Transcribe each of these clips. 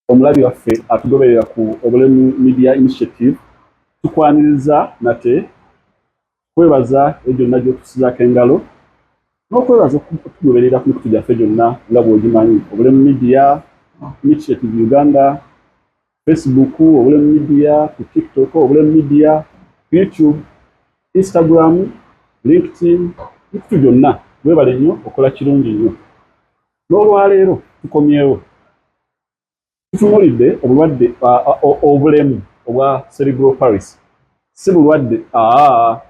omulabi waffe atugoberera ku Obulemu Media Initiative tukwaniriza nate kwebaza egyonna gy'otusizaako engalo n'okwebaza okutugoberera ku mikutu gyaffe gyonna nga bw'ogimanyi Obulemu Media Initiative Uganda, Facebook, Obulemu Media, ku TikTok, Obulemu Media, YouTube, Instagram, LinkedIn, mikutu gyonna webale nnyo okola kirungi nnyo. N'olwaleero tukomyewo tutunuulidde obulwadde obulemu obwa Cerebral palsy. Si bulwadde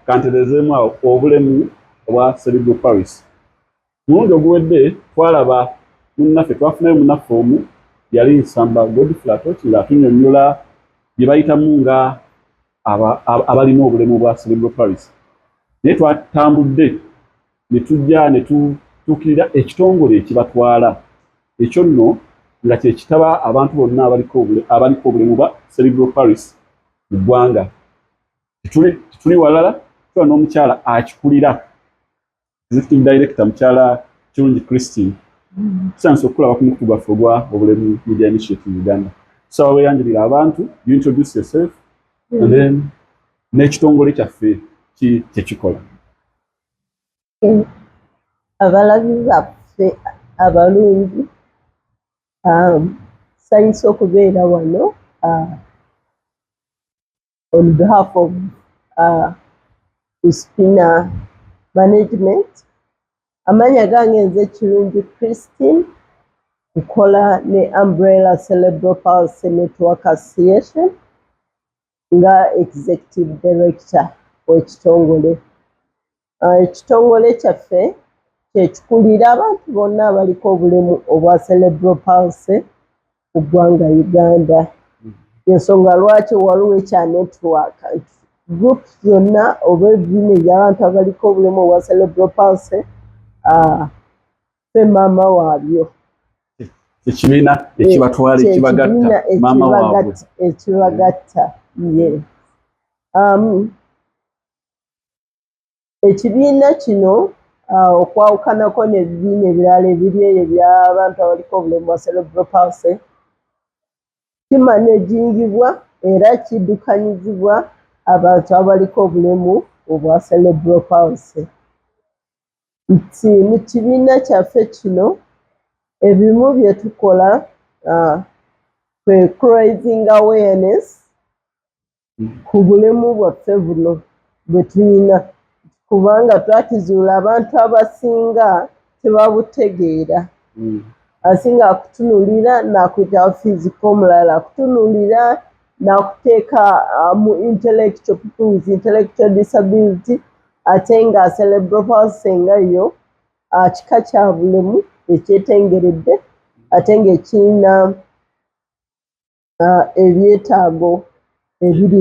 kanterezeemu awo obulemu obwa Cerebral palsy. Mulundi oguwedde twalaba munnaffe twafunayo munnaffe omu yali Nsamba Godfrey Atoki ng'atunnyonnyola bye bayitamu nga abalina obulemu bwa Cerebral palsy. Naye twatambudde ne tujja ne tutuukirira ekitongole ekibatwala ekyo nno nga kye kitaba abantu bonna abaliko obulemu bwa Cerebral palsy mu ggwanga. Tuli walala tuba n'omukyala akikulira executive director mukyala Kirungi Christine. Tusanze okulaba ku mukutu gwaffe ogwa Obulemu Media Initiative Uganda. So weeyanjulira abantu, you introduce yourself and then n'ekitongole kyaffe kye kikola. Abalabi baffe abalungi nsanyusa okubeera wano on behalf of UCPNA management. Amanya gange nze Kirungi Christine, nkola ne Umbrella Cerebral Palsy Network Association nga executive director w'ekitongole. Ekitongole kyaffe kyekikulira abantu bonna abaliko obulemu obwa Cerebral palsy mu ggwanga Uganda. Ensonga lwaki waliwo ekya network group zonna oba ebibiina eby'abantu abaliko obulemu obwa Cerebral palsy ffe maama waabyo. Ekibiina ekibatwala ekibagatta maama waabwe. Ekibagatta, ye. Ekibiina kino okwawukanako n'ebibiina ebirala ebiri eyo eby'abantu abaliko obulemu bwa Cerebral palsy kimanejingibwa era kiddukanyizibwa abantu abaliko obulemu obwa Cerebral palsy. Nti mu kibiina kyaffe kino ebimu bye tukola kwe raising awareness ku bulemu bwaffe buno bwe tulina, kubanga twatizuula abantu abasinga tebabutegeera. Asinga akutunulira n'akuyita physical, omulala akutunulira n'akuteeka mu intellectual disability, ate nga Cerebral palsy nga yo kika kya bulemu ekyetengeredde ate ng'ekirina ebyetaago ebiri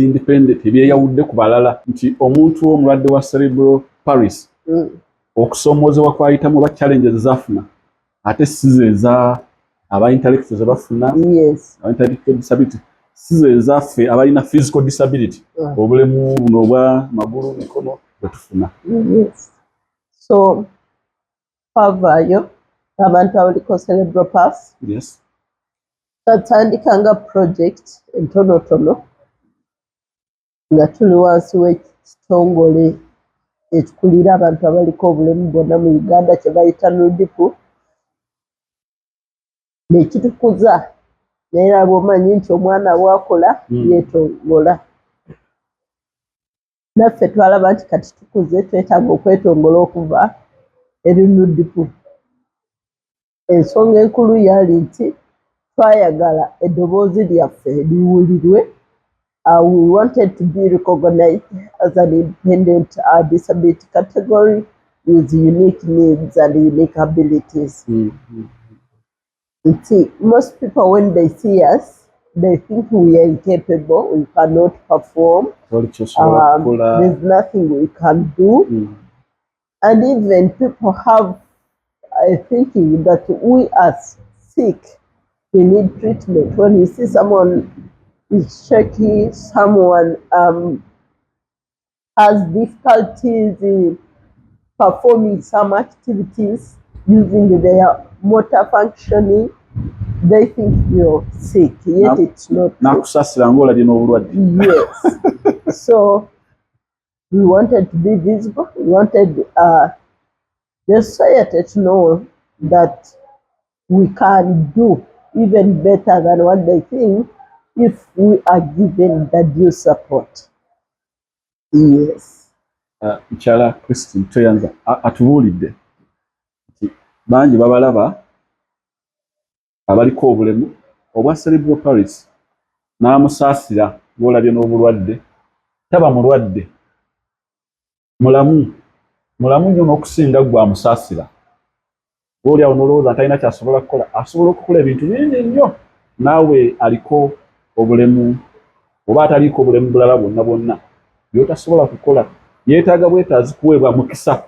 independent ebyeyawudde ku balala, nti omuntu omulwadde wa Cerebral palsy okusoomoozebwa kwayitamu oba challenges zafuna ate si zeeza aba intellectual ze bafuna, aba intellectual disability si zeezaffe abalina physical disability obulemu buno obwa magulu mikono bwe tufuna. So twavaayo abantu abaliko Cerebral palsy twatandika nga project entonotono nga tuli wansi w'ekitongole ekikulira abantu abaliko obulemu bwonna mu Uganda kye bayita NUDIP, nekitukuza naye bw'omanyi nti omwana bw'akula yeetongola. Naffe twalaba nti kati tukuze twetaaga okwetongola okuva eri NUDIP. Ensonga enkulu yali nti twayagala eddoboozi lyaffe liwulirwe. We wanted to be recognized as an independent disability category with unique needs and unique abilities. See, most people when they see us, they think we are incapable, we cannot perform, there's nothing we can do. And even people have a thinking that we are sick, we need treatment. When you see someone is shaky, someone has difficulties in performing some activities using their motor functioning, they think you're sick, yet it's not true. Yes. So we wanted to be visible. We wanted the society to know that we can do even better than what they think if we are given the due support. Yes. Chala Christine toyanza atubuulidde nti bangi babalaba abaliko obulemu obwa cerebral palsy n'amusaasira ng'olabye n'obulwadde taba mulwadde mulamu nnyo n'okusinga gwe amusaasira. Oli awo n'olowooza nti alina ky'asobola kukola, asobola okukola ebintu bingi nnyo. Naawe aliko obulemu oba ataliiko obulemu bulala bwonna by'otasobola kukola. Yeetaaga bwetaazi kuweebwa mukisa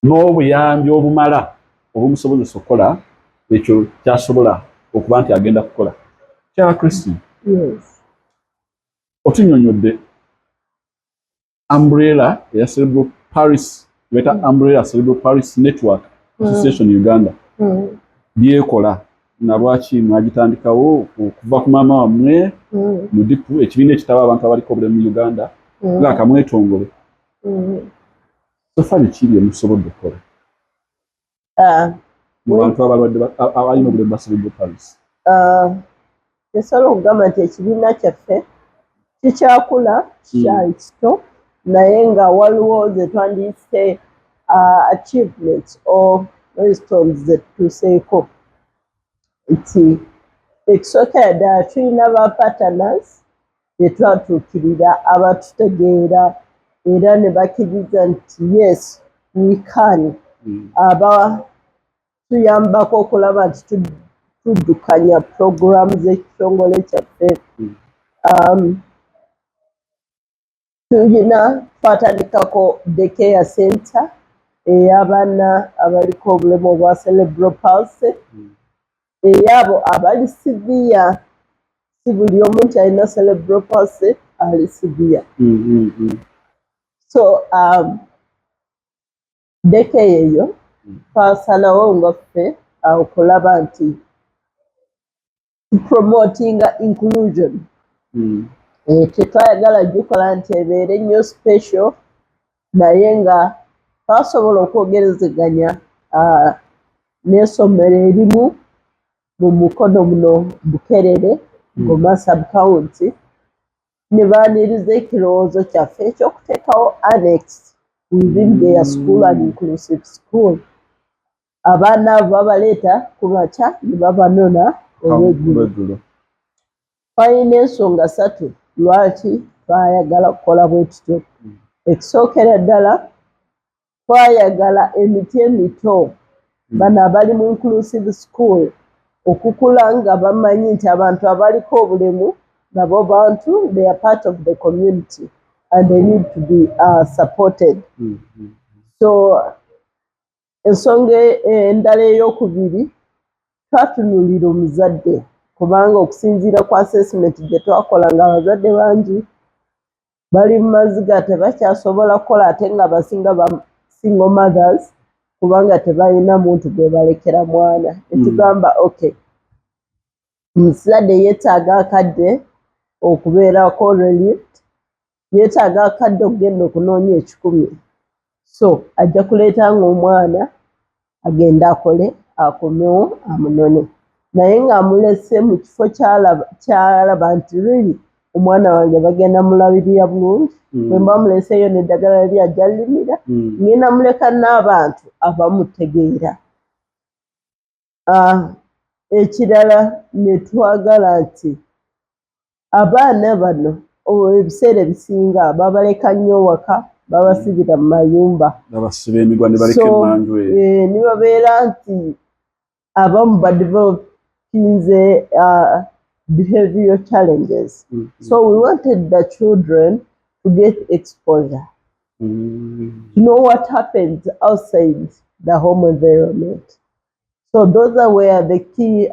n'obuyambi obumala obumusobozesa okukola ekyo ky'asobola okuba nti agenda kukola. Kya Christine, otunnyonnyodde umbrella eya Cerebral Palsy, beta umbrella Cerebral Palsy Network Association Uganda byekola na lwaki mwagitandikawo okuva ku maama wammwe mu DIPU, ekibiina ekitaba abantu abaliko obulemu mu Uganda ng'akamwetongole. Sofa biki bye musobodde okukola mu bantu abalwadde abalina obulemu bwa Cerebral Palsy? Nsobola okugamba nti ekibiina kyaffe kikyakula, kikyali kito, naye nga waliwo ze twandiyise achievements or milestones ze tutuuseeko. Nti ekisookera ddala tulina ba partners be twatuukirira abatutegeera era ne bakkiriza nti yes we can, aba tuyambako okulaba nti tuddukanya programu z'ekitongole kyaffe. Twatandikako the care center ey'abaana abaliko obulemu obwa cerebral palsy, ey'abo abali severe. Si buli omu nti alina cerebral palsy ali severe. So deke eyo twasalawo nga ffe okulaba nti promotinga inclusion. Tetwayagala gikola nti ebeere nnyo special, naye nga twasobola okwogerezeganya n'essomero erimu mu mukono muno Bukerere, Goma sub-county, ne baaniriza ekirowoozo kyaffe ekyokuteekawo annex within their school and inclusive school. Abaana abo babaleeta ku makya ne babanona olw'eggulo. Twalina ensonga 3 lwaki twayagala kukola bwe tutyo. Ekisookera ddala twayagala emiti emito, bano abali mu inclusive school okukula nga bamanyi nti abantu abaliko obulemu nabo bantu, they are part of the community and they need to be supported. So ensonga endala ey'okubiri, twatunuulira omuzadde, kubanga okusinziira ku assessment gye twakola nga abazadde bangi bali mu maziga tebakyasobola kukola ate nga basinga ba single mothers kubanga tebalina muntu gwe balekera mwana. Netugamba okay, omuzadde yeetaaga akadde okubeerako relief, yeetaaga akadde okugenda okunoonya 1,000. So ajja kuleetanga omwana agenda akole akomewo amunone, naye ng'amulese mu kifo kyalaba nti really omwana wange bagenda mulabirira bulungi. Bwe mba muleseeyo n'eddagala lyajja limira, ngenda muleka n'abantu abamutegeera. Ekirala ne twagala nti abaana bano ebiseera ebisinga babaleka nnyo waka, babasibira mu mayumba, babasiba emigwa ne baleka emmanju eyo. Ne babeera nti abamu badevelopinze behavioral challenges. So we wanted the children to get exposure, to know what happens outside the home environment. So those were the key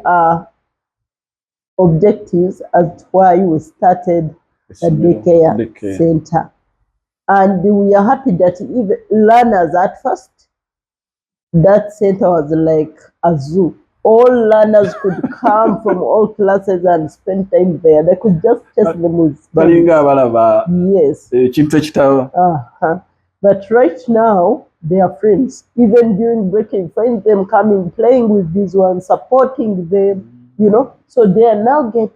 objectives as to why we started the daycare center. And we are happy that even learners at first that center was like a zoo. All learners could come from all classes and spend time there. They could just test them with stories. Yes. But right now, they are friends. Even during breaking, find them coming, playing with these ones, supporting them, you know. So they are now getting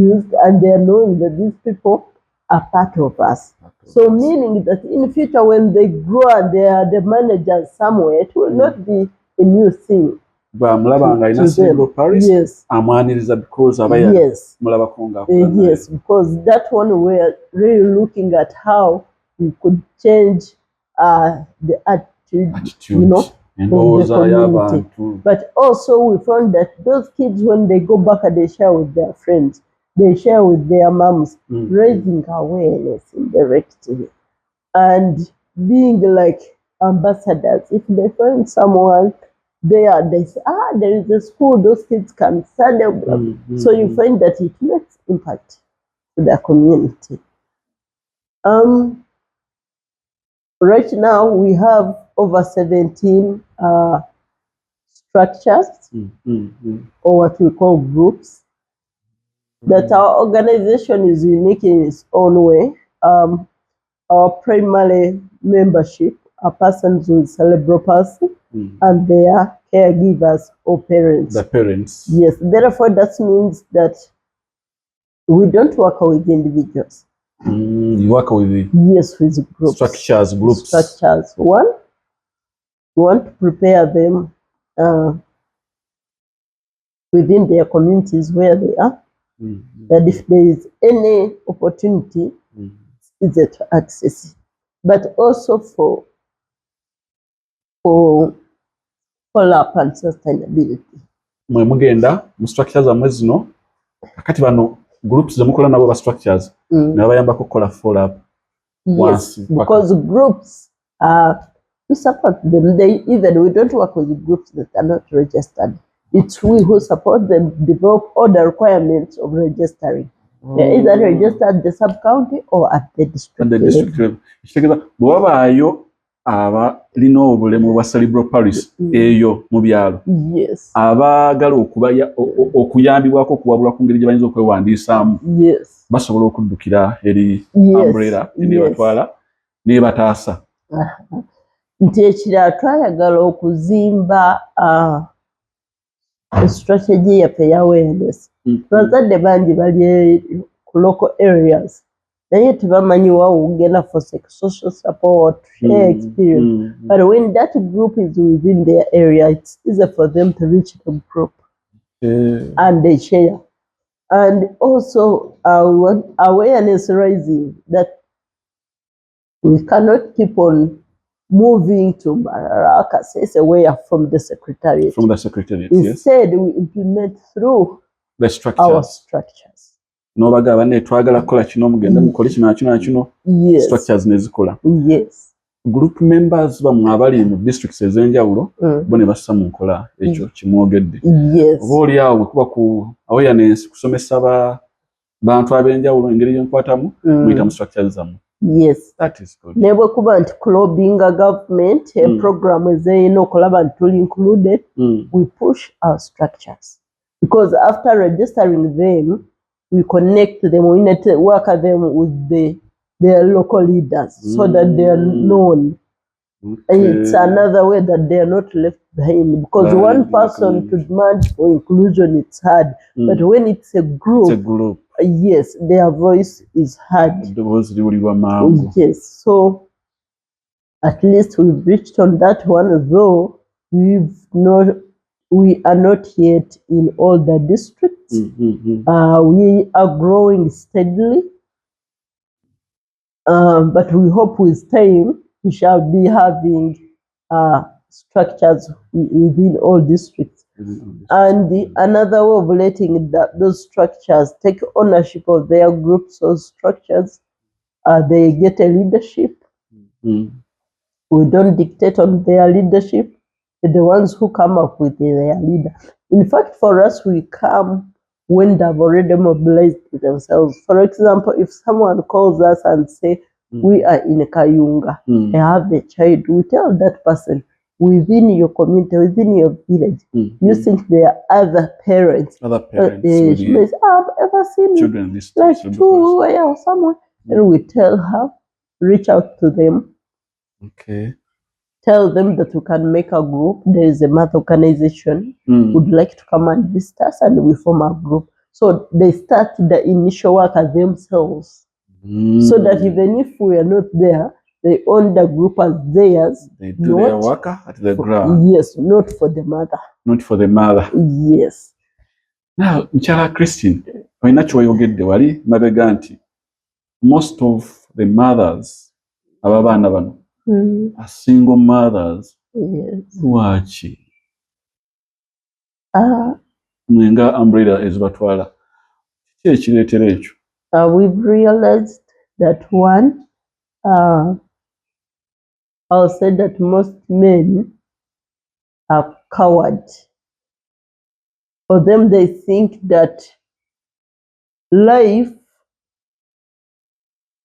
used and they are knowing that these people are part of us. So meaning that in the future when they grow and they are the managers somewhere, it will not be a new thing. Cerebral Paris, yes. Because yes. Yes, because that one we're really looking at how we could change the attitude, you know, of the community. But also we found that those kids, when they go back and they share with their friends, they share with their moms, raising awareness indirectly and being like ambassadors. If they find someone there, they say, there is a school, those kids can study. So you find that it makes impact to the community. Right now we have over 17 structures or what we call groups. That our organization is unique in its own way. Our primary membership are persons with cerebral palsy and their caregivers or parents. The parents. Yes, therefore that means that we don't work with individuals. You work with with groups. Groups. Structures. One, we want to prepare them within their communities where they are, that if there is any opportunity, it's easy to access it. But also for follow-up and sustainability. Mwe mugenda mu structures amwe zino kakati bano groups zemukola nabo ba structures nabayambako kukola follow-up. Yes, because groups we support them. We don't work with groups that are not registered. It's we who support them develop all the requirements of registering. They're either registered at the sub-county or at the district level. Bwabaayo abalina obulemu bwa cerebral palsy eyo mu byalo abaagala okuyambibwako okuwabulwa ku ngeri gye bayinza okwewandiisaamu basobola okuddukira eri umbrella enebatwala nebataasa. Nti ekirala twayagala okuzimba strategy yaffe ya awareness. Bazadde bangi bali ku local areas naye tebamanyi wa ugenda for social support, share experience. But when that group is within their area, it's easier for them to reach the group and they share. And also awareness raising that we cannot keep on moving to Baraka, away from the secretariat. From the secretariat, Instead, we implement through the structures. Our structures. No bagaba ne twagala kola kino mugenda mukole kino kino structures nezikola. Yes. Group members bamwe abali mu districts ezenjawulo bone bassa mu nkola ekyo kimwogedde. Yes. Obooli awo kuba ku awareness kusomesa bantu abenjawulo engeri yenkwatamu muita mu structures zamu. Yes. That is good. Nebo kuba nti clubbing a government program ezeyina okulaba nti tuli included, we push our structures. Because after registering them, we connect them, we network them with their local leaders so that they are known. It's another way that they are not left behind. Because one person to demand for inclusion, it's hard. But when it's a group, yes, their voice is heard. Yes, so at least we've reached on that one, though we are not yet in all the districts. We are growing steadily, but we hope with time we shall be having structures within all districts. And another way of letting those structures take ownership of their groups or structures, they get a leadership. We don't dictate on their leadership. They're the ones who come up with their leader. In fact, for us, we come when they've already mobilized themselves. For example, if someone calls us and say, we are in Kayunga, I have a child, we tell that person, within your community, within your village, you think there are other parents. She may say, I've ever seen children like two or someone. And we tell her, reach out to them. Okay. Tell them that we can make a group. There is a math organization would like to come and visit us, and we form a group. So they start the initial work as themselves. So that even if we are not there, they own the group as theirs. They do their work at the ground. Yes, not for the mother. Not for the mother. Yes. Now, Mchala Christine, wali mabega nti most of the mothers ababana bano are single mothers. Yes. Lwaki? Mwenga umbrella ezibatwala. Kiki ekireetera ekyo? We've realized that one, I'll say that most men are cowards. For them, they think that life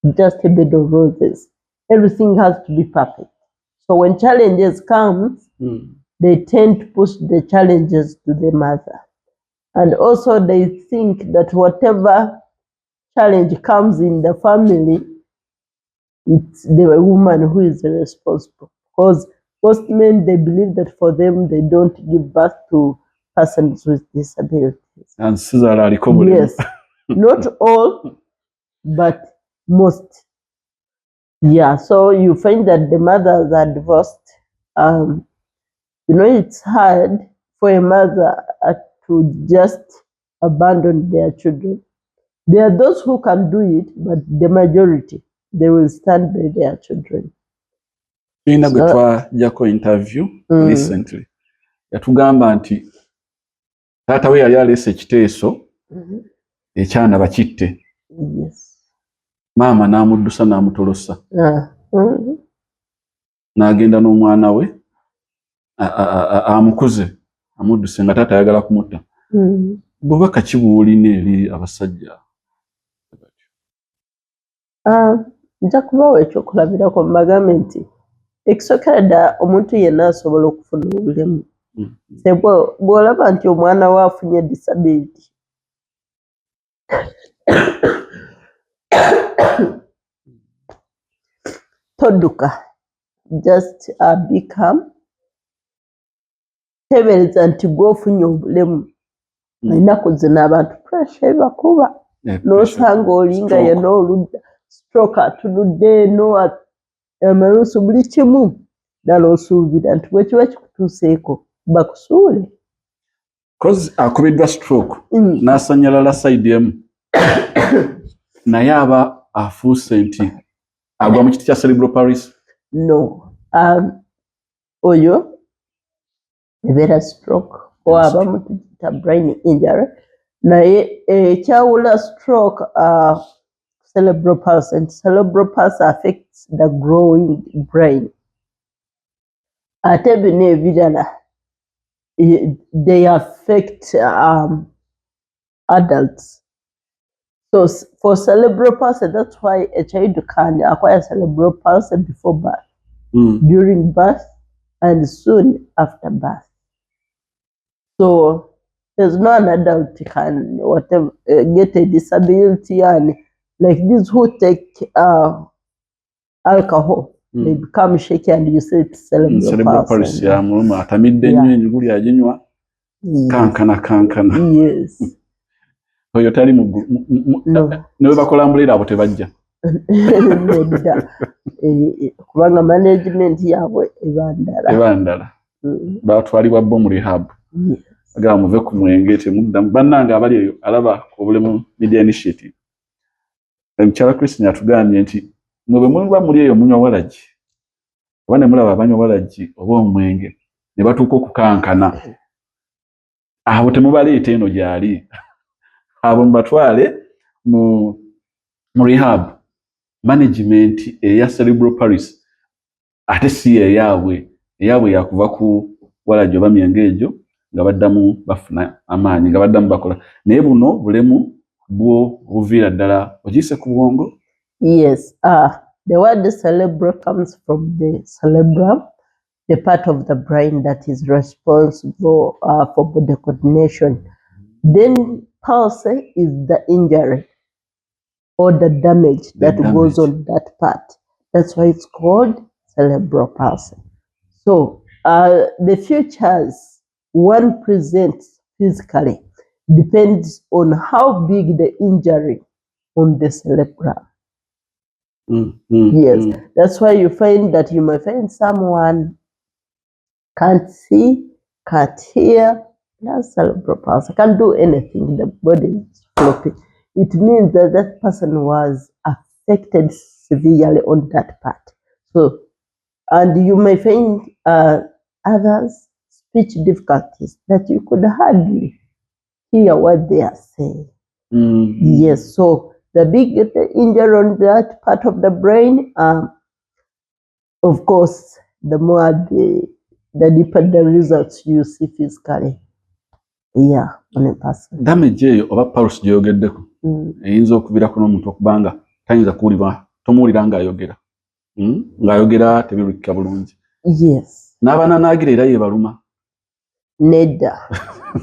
is just a bed of roses. Everything has to be perfect. So when challenges come, they tend to push the challenges to the mother. And also they think that whatever challenge comes in the family, it's the woman who is responsible. Because most men, they believe that for them, they don't give birth to persons with disabilities. And yes, not all, but most. Yeah, so you find that the mothers are divorced. It's hard for a mother to just abandon their children. There are those who can do it, but the majority, they will stand by their children. Ina gwe jako interview recently. Yatugamba nti taata we yali alese ekiteeso ekyana bakitte. Yes. Maama n'amuddusa n'amutolosa. N'agenda n'omwana we amukuze amudduse nga taata ayagala kumutta. Bubaka ki bw'olina eri abasajja? Nja kubawa ekyokulabirako mbagambe nti ekisookera ddala omuntu yenna asobola okufuna obulemu. Bw'olaba nti omwana we afunye disability, todduka, just be calm. Tebereza nti gw'ofunye obulemu. Ennaku zino abantu pressure ebakuba. N'osanga olinga yenna oludda stroke atunudde eno amalusu buli kimu ddala osuubira nti bwe kiba kikutuuseeko bakusuule. Because akubiddwa stroke n'asanyalala side emu naye aba afuuse nti agwa mu kiti kya cerebral palsy. No. Oyo ebeera stroke oba abamu tugiyita brain injury. Naye ekyawula stroke cerebral palsy, and cerebral palsy affects the growing brain. Ate bino ebirala, they affect adults. So for cerebral palsy, that's why a child can acquire cerebral palsy before birth, during birth, and soon after birth. So there's no an adult can get a disability, and like these who take alcohol, they become shaky, and you say it's cerebral palsy. Kankana. Yes. Oyo tali ne bakola mbulira abo tebajja. Kubanga management yaabwe ebandala. Batwalibwa bomb rehab. Aga muve ku mwenge temuddamu bannanga abali eyo alaba obulemu media initiative. Mchala Christine atugambye nti mwe mulwa muri eyo munywa walagi. Wane mulaba abanywa walagi oba omwenge ne batuuka okukankana. Abo temubaleeta eno gyali. Abo mbatwale mu rehab management eya cerebral palsy ate si eyaabwe yakuva ku walagi oba myenge egyo nga baddamu bafuna amaanyi nga baddamu bakola naye buno bulemu bwo buviira ddala ogise ku bwongo. Yes, the word cerebral comes from the cerebrum, the part of the brain that is responsible for body coordination. Then PALSY is the injury or the damage that goes on that part. That's why it's called cerebral palsy. So the features one presents physically depends on how big the injury on the cerebrum. Yes, that's why you find that you might find someone can't see, can't hear, that's cerebral palsy, can't do anything, the body is floppy. It means that that person was affected severely on that part. So, and you may find others speech difficulties that you could hardly hear what they are saying. Yes, so the bigger the injury on that part of the brain, of course, the more the deeper the results you see physically. Yeah, on a person. Damage eyo oba palsy gyogeddeko eyinza okuviirako n'omuntu okubanga tayinza kuwulira, tomuwulira ng'ayogera. Ng'ayogera tebirukika bulungi. Yes. N'abananaagira era yebaluma. Nedda.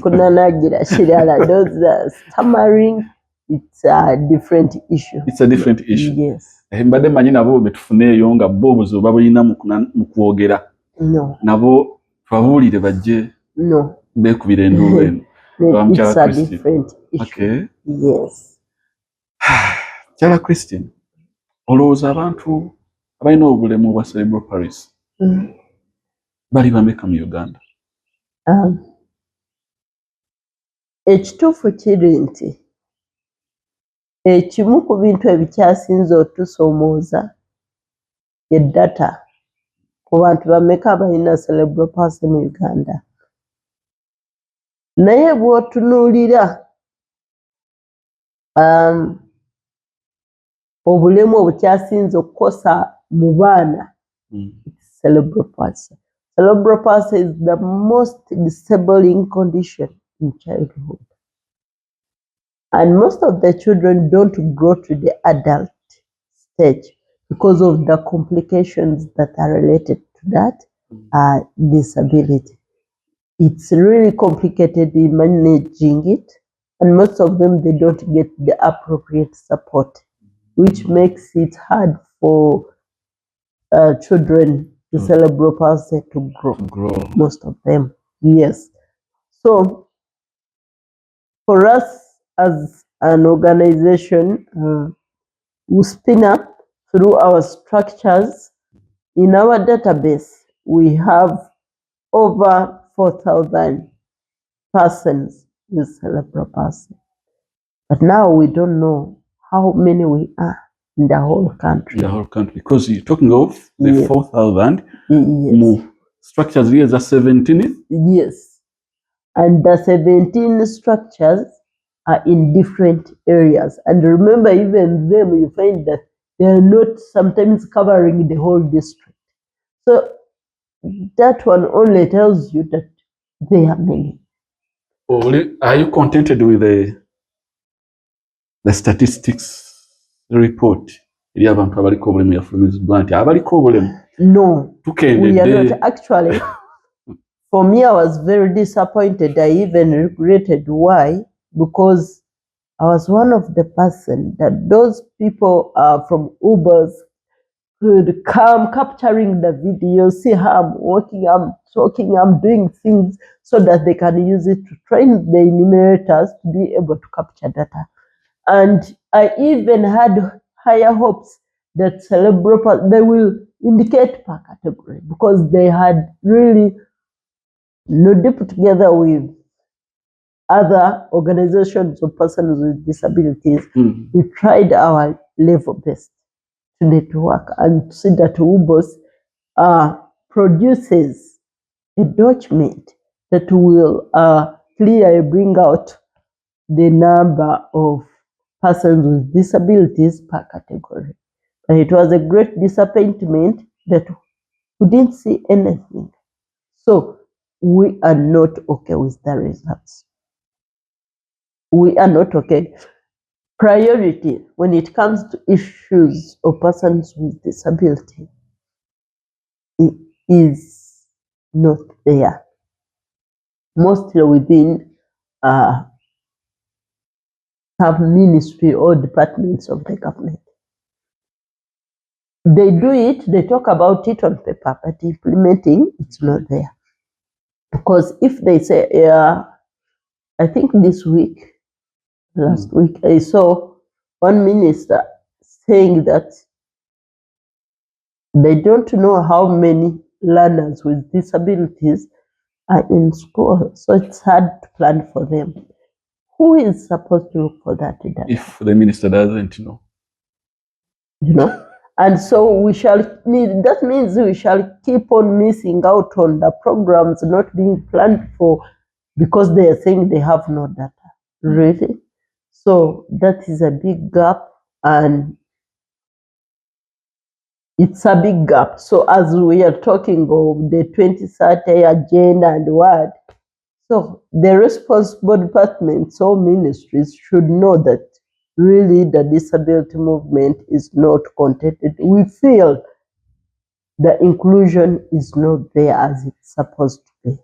Kunanaagira kirala. Those are stammering, it's a different issue. It's a different issue. Yes. Mbadde manyi nabo betufuneeyo nga bo obuzibu babulina mu kwogera. No. Nabo twabuulire bajje. No. Beekubira enduulu eno. It's a different issue. Okay. Yes. Kyala Christine, olowooza abantu abalina obulemu bwa cerebral palsy bali bameka mu Uganda? Ekituufu kiri nti ekimu ku bintu ebikyasinze otusoomooza ye data ku bantu bameka abalina cerebral palsy mu Uganda. Naye bw'otunuulira obulemu obukyasinze okukosa mu baana, cerebral palsy. Cerebral palsy is the most disabling condition in childhood. And most of the children don't grow to the adult stage because of the complications that are related to that disability. It's really complicated in managing it, and most of them, they don't get the appropriate support, which makes it hard for children with cerebral palsy to grow. Most of them, yes. So for us as an organization, UCPNA, through our structures, in our database, we have over 4,000 persons with cerebral palsy. But now we don't know how many we are in the whole country. In the whole country, because you're talking of the 4,000 more structures here, the 17? Yes. And the 17 structures are in different areas. And remember, even them, you find that they are not sometimes covering the whole district. So that one only tells you that they are many. Are you contented with the statistics report? No, we are not. Actually, for me, I was very disappointed. I even regretted why, because I was one of the person that those people from Ubers could come capturing the video, see how I'm working, I'm talking, I'm doing things so that they can use it to train the enumerators to be able to capture data. And I even had higher hopes that cerebral palsy, they will indicate per category, because they had really put together with other organizations of persons with disabilities. We tried our level best to network and see that UBOS produces a document that will clearly bring out the number of persons with disabilities per category. And it was a great disappointment that we didn't see anything. So we are not okay with the results. We are not okay. Priority when it comes to issues of persons with disability is not there. Mostly within some ministry or departments of the government. They do it, they talk about it on paper, but implementing, it's not there. Because if they say, I think this week, last week, I saw one minister saying that they don't know how many learners with disabilities are in school, so it's hard to plan for them. Who is supposed to look for that data? If the minister doesn't know. You know? And so that means we shall keep on missing out on the programs not being planned for because they are saying they have no data. Really? So that is a big gap, and it's a big gap. So as we are talking of the 2030 agenda and what, so the responsible departments or ministries should know that really the disability movement is not contented. We feel the inclusion is not there as it's supposed to be.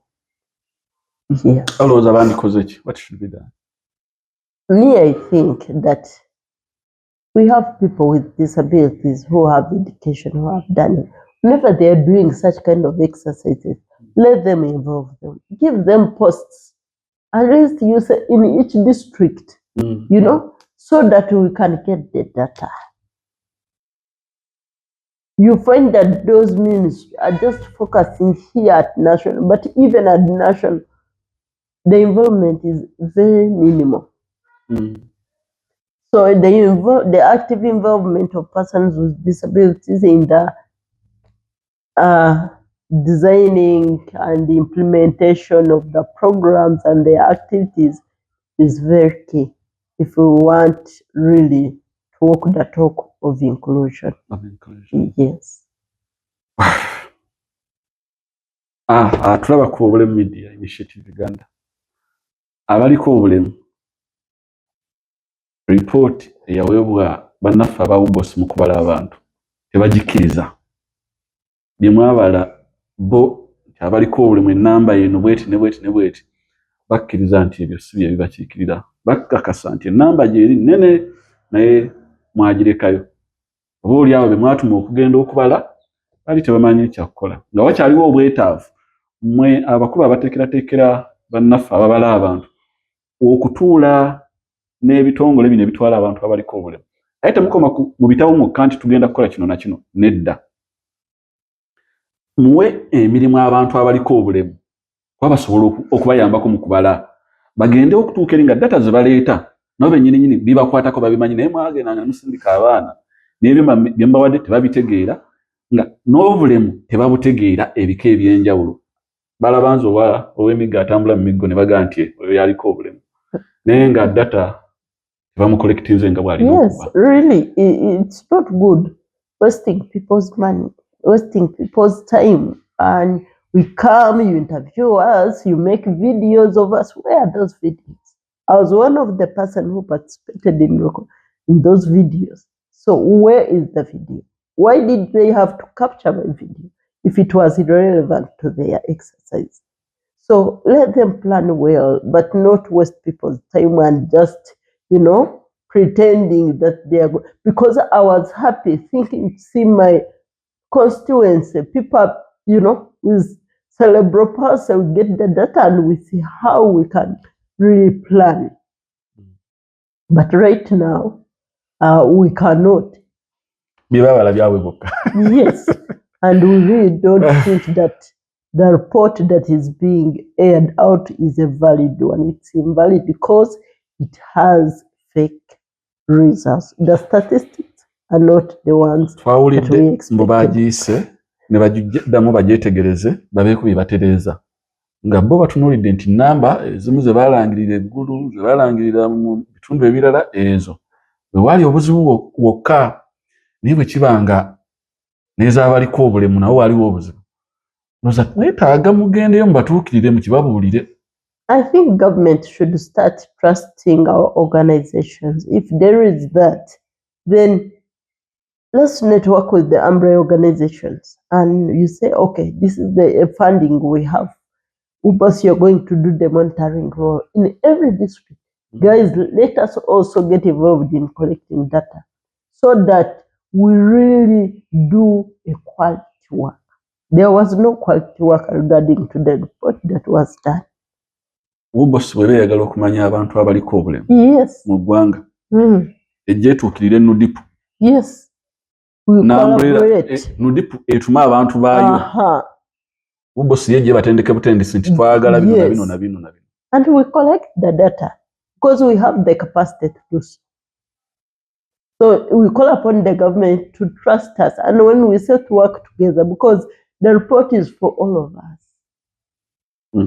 Yes. What should be done? Me, I think that we have people with disabilities who have education, who have done it. Whenever they are doing such kind of exercises, let them involve them. Give them posts. At least you say in each district, you know, so that we can get the data. You find that those ministries are just focusing here at national, but even at national, the involvement is very minimal. So the active involvement of persons with disabilities in the designing and the implementation of the programs and the activities is very key if we want really to walk the talk of inclusion. Yes. Tulaba ku Obulemu Media Initiative Uganda. Abaliko obulemu report eyaweebwa bannaffe abawubosi mu kubala abantu tebagikkiriza. Bye mwabala bo abaliko obulemu ennamba eno bweti ne bweti ne bweti bakkiriza nti ebyo si bye bibakiikirira. Bakkakasa nti ennamba gyeri nnene naye mwagirekayo. Oba oli awo be mwatuma okugenda okubala bali tebamanyi ekyakukola. Nga wakyaliwo obwetaavu mmwe abakulu abateekerateekera bannaffe ababala abantu okutuula n'ebitongole bino ebitwala abantu abaliko obulemu. Naye temukoma mu bitabo mwokka nti tugenda kukola kino na kino. Nedda. Muwe emirimu abantu abaliko obulemu kuba basobola okubayambako mu kubala. Bagende okutuuka eri nga data ze baleeta nabo bennyini bibakwatako babimanyi naye mwagenda nga musindika abaana n'ebyo bye mbawadde tebabitegeera nga n'obulemu tebabutegeera ebika eby'enjawulo. Balaba nze ow'emiggo atambula mu miggo ne bagaa nti oyo yaliko obulemu. Naye nga data tebamukolektinze nga bw'alina okuba. Yes, really, it's not good wasting people's money, wasting people's time. And we come, you interview us, you make videos of us. Where are those videos? I was one of the person who participated in those videos. So where is the video? Why did they have to capture my video if it was irrelevant to their exercise? So let them plan well, but not waste people's time and just, you know, pretending that they are good. Because I was happy thinking to see my constituency, people, you know, with Cerebral PALSY, we get the data and we see how we can really plan. But right now, we cannot. Yes, and we really don't think that the report that is being aired out is a valid one. It's invalid because it has fake results. The statistics are not the ones that we expected. Ne bagiddamu bagyetegereze babeeko bye batereeza. Nga bo batunuulidde nti nnamba ezimu ze baalangirira eggulu, ze baalangirira mu bitundu ebirala ezo. Bwe waali obuzibu wokka naye bwe kiba nga n'ez'abaliko obulemu nawo waaliwo obuzibu. Noza twetaaga mugendeyo mubatuukirire mukibabuulire. I think government should start trusting our organizations. If there is that, then let's network with the umbrella organizations, and you say, okay, this is the funding we have. Ubers, you're going to do the monitoring role in every district. Guys, let us also get involved in collecting data so that we really do a quality work. There was no quality work regarding to the report that was done. Ubers webe yagala okumanya abantu abaliko obulemu. Yes. Mu ggwanga. Ejjetuukirire Nudipu. Yes. We collaborate. Nudipu etuma abantu baayo. Ubers yeje batendeke butendisi nti twagala bino na bino na bino na bino. And we collect the data because we have the capacity to do so. So we call upon the government to trust us, and when we set to work together, because the report is for all of us.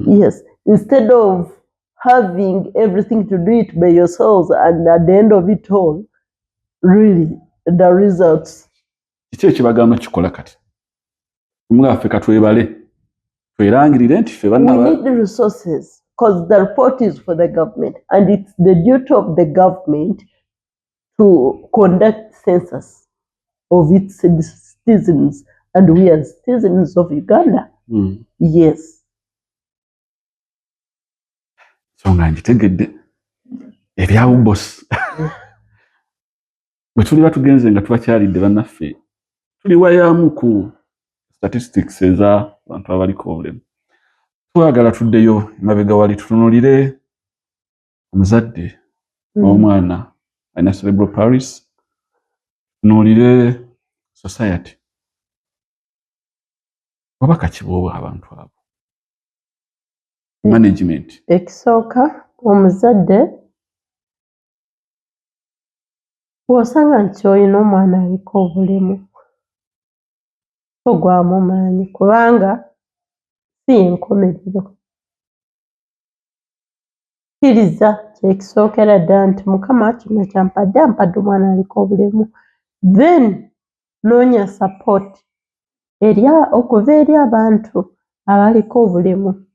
Yes, instead of having everything to do it by yourselves, and at the end of it all, really, the results. Kiki ekibagamba kikola kati? Mwafe katwebale. We need the resources, because the report is for the government, and it's the duty of the government to conduct census of its citizens, and we are citizens of Uganda. Yes. So ngitegedde ebya Ubos. Bwe tuli batugenze nga tubakyalidde bannaffe. Tuli wayamu ku statistics eza abantu abaliko obulemu. Twagala tuddeyo emabega wali tutunulire omuzadde omwana alina cerebral palsy, tutunulire society. Wabaka kiboobwa abantu abo. Management. Ekisooka omuzadde bw'osanga nti olina omwana aliko obulemu togwamu maanyi kubanga si enkomerero. Kkiriza kyekisookera ddala nti Mukama kino kyampadde omwana aliko obulemu. Then noonya support okuva eri abantu abaliko obulemu.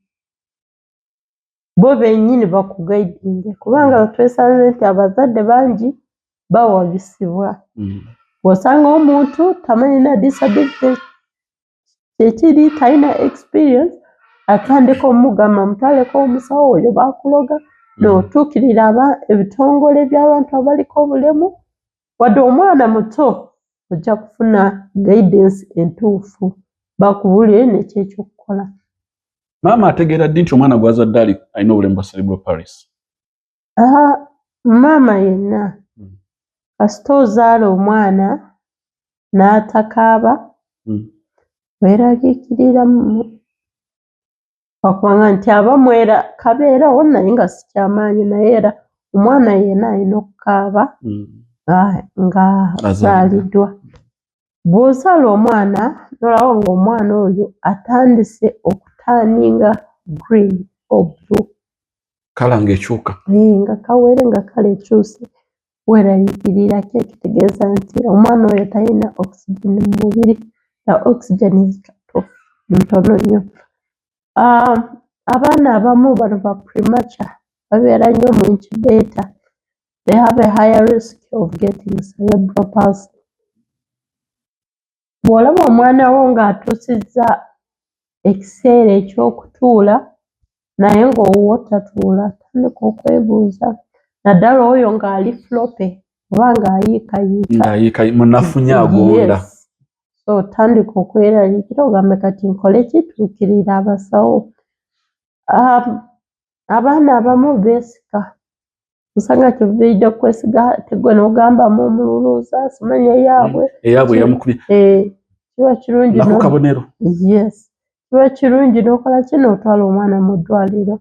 Bo bennyini bakugaidinge kubanga twesanze nti abazadde bangi bawabisibwa. Bw'osanga omuntu tamanyina disability kyekiri, talina experience, atandika omugamba mutwaleko omusawo oyo bakuloga, n'otuukirira ebitongole by'abantu abaliko obulemu. Wadde omwana muto ojja kufuna guidance entuufu, bakubulire n'ekyekyokukola. Maama ategeera ddi nti omwana gw'azadde alina obulemu bwa cerebral palsy? Maama yenna kasita ozaala omwana n'atakaaba weeraliikirira wakubanga nti abamu era kabeerawo naye nga si kyamaanyi, naye era omwana yenna alina okukaaba nga azaaliddwa. Bw'ozaala omwana nolaba ng'omwana oyo atandise okutaaninga green or blue. Kala ng'ekyuka. Nga kawere nga kala ekyuse weeraliikirira ekitegeeza nti omwana oyo talina oxygen mu mubiri. Oxygen is ntono nnyo. Abaana abamu bano ba premature babeera nnyo mu incubator. They have a higher risk of getting cerebral palsy. Bw'olaba omwana wo ng'atuusizza ekiseera eky'okutuula naye ng'owuwo tatuula, tandika okwebuuza. Naddala oyo ng'ali floppy oba ng'ayiikayiika. Munafunye agonda. So tandika okweraliikira ogambe kati nkole kituukirira abasawo. Abaana abamu beesika. Osanga kiviiridde kwesiga tegwe n'ogambamu omululuuza simanya eyaabwe. Eyaabwe yamukubye. Kiba kirungi. Nako kabonero. Yes. Kiba kirungi n'okola ki n'otwala omwana mu ddwaliro.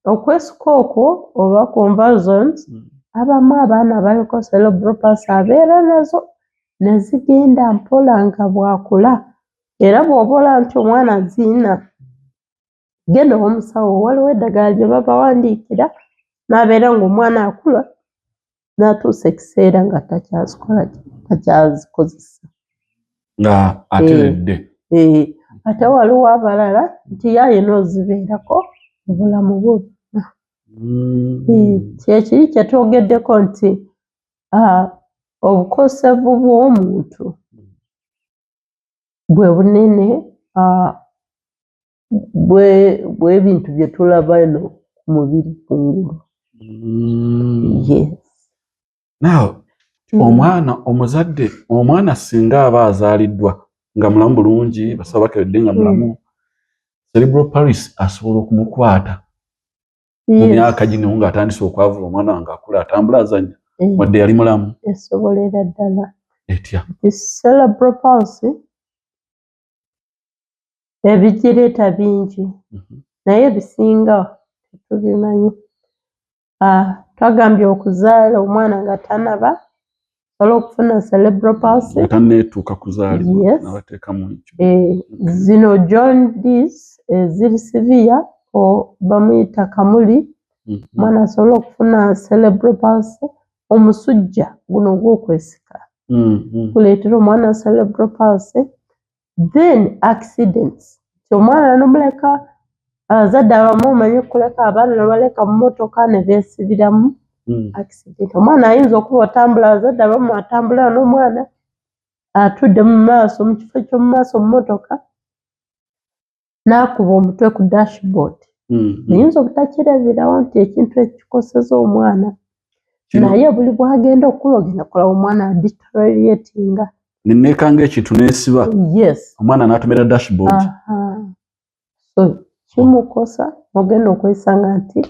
Okwesika okwo oba convulsions, abamu abaana abaliko cerebral palsy abeera nazo ne zigenda mpola nga bw'akula. Era bw'obola nti omwana aziina, genda ow'omusawo, waliwo eddagala lye babawandiikira n'abeera ng'omwana akula n'atuusa ekiseera nga takyazikozesa. Nga ateredde. Ate waliwo abalala nti yayina ozibeerako obulamu bwonna. Kyekiri kye twogeddeko nti obukosefu bw'omuntu bwe bunene bw'ebintu bye tulaba eno ku mubiri kungulu. Yes. Now, omwana singa aba azaaliddwa nga mulamu bulungi, basawo bakedde nga mulamu, cerebral palsy asobola okumukwata mu myaka gino ng'atandise okwavula omwana nga akula atambula azannya wadde yali mulamu. Esobolera ddala. Etya? Cerebral palsy ebigireeta bingi naye ebisinga tetubimanyi. Twagambye okuzaala omwana nga tanaba asobola okufuna cerebral palsy. Tanneetuuka kuzaalibwa n'abateekamu ekyo. Zino jaundice eziri severe bamuyita kamuli, omwana asobola okufuna cerebral palsy. Omusujja guno ogw'okwesika guleetera omwana cerebral palsy. Then accidents, omwana n'omuleka abazadde abamu omanyi okuleka abaana n'abaleka mu mmotoka ne beesibiramu accident. Omwana ayinza okuba otambula, abazadde abamu atambula n'omwana atudde mu maaso mu kifo ky'omu maaso mu mmotoka n'akuba omutwe ku dashboard. Ayinza obutakirabirawo nti ekintu ekikoseza omwana, naye buli bw'agenda okula ogenda kulaba omwana deterioratinga. Nenneekanga ekintu n'esiba omwana n'atomera dashboard. So kimukosa ogenda okwesanga nti